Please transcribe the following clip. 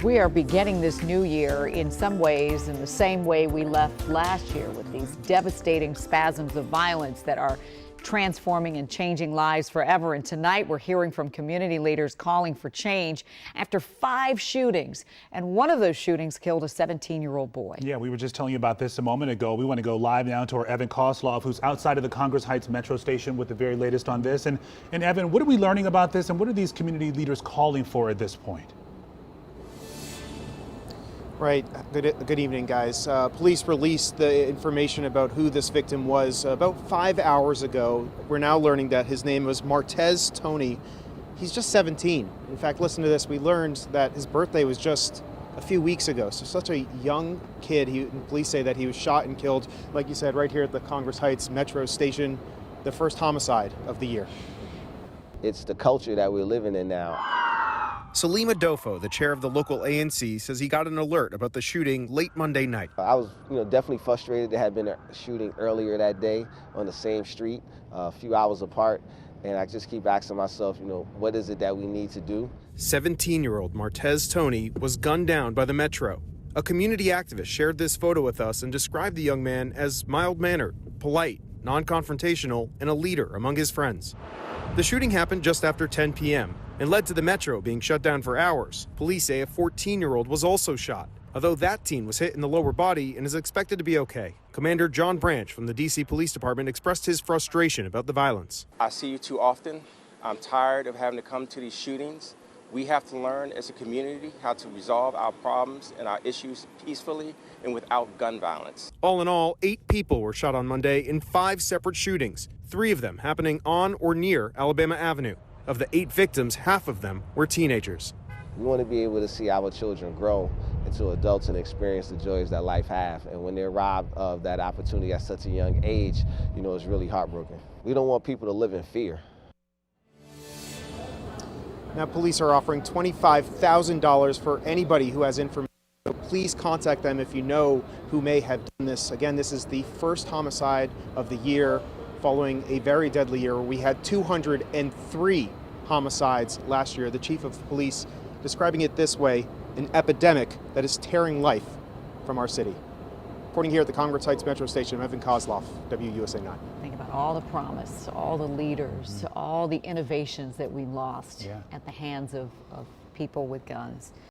We are beginning this new year in some ways in the same way we left last year, with these devastating spasms of violence that are transforming and changing lives forever. And tonight we're hearing from community leaders calling for change after 5 shootings. And one of those shootings killed a 17-year-old boy. Yeah, we were just telling you about this a moment ago. We want to go live now to our Evan Kosloff, who's outside of the Congress Heights Metro Station with the very latest on this. And Evan, what are we learning about this, and what are these community leaders calling for at this point? Right. Good evening, guys. Police released the information about who this victim was about 5 hours ago. We're now learning that his name was Martez Tony. He's just 17. In fact, listen to this. We learned that his birthday was just a few weeks ago. So such a young kid. Police say that he was shot and killed, like you said, right here at the Congress Heights Metro Station, the first homicide of the year. It's the culture that we're living in now. Salima Dofo, the chair of the local ANC, says he got an alert about the shooting late Monday night. I was, definitely frustrated. There had been a shooting earlier that day on the same street, a few hours apart, and I just keep asking myself, what is it that we need to do? 17-year-old Martez Tony was gunned down by the Metro. A community activist shared this photo with us and described the young man as mild-mannered, polite, non-confrontational, and a leader among his friends. The shooting happened just after 10 p.m. and led to the Metro being shut down for hours. Police say a 14-year-old was also shot, although that teen was hit in the lower body and is expected to be okay. Commander John Branch from the D.C. Police Department expressed his frustration about the violence. I see you too often. I'm tired of having to come to these shootings. We have to learn as a community how to resolve our problems and our issues peacefully and without gun violence. All in all, 8 people were shot on Monday in 5 separate shootings, 3 of them happening on or near Alabama Avenue. Of the 8 victims, half of them were teenagers. We want to be able to see our children grow into adults and experience the joys that life has. And when they're robbed of that opportunity at such a young age, it's really heartbroken. We don't want people to live in fear. Now, police are offering $25,000 for anybody who has information. So please contact them if you know who may have done this. Again, this is the first homicide of the year following a very deadly year. We had 203 homicides last year. The chief of police describing it this way: an epidemic that is tearing life from our city. Reporting here at the Congress Heights Metro Station, I'm Evan Kosloff, WUSA 9. Think about all the promise, all the leaders, all the innovations that we lost at the hands of people with guns.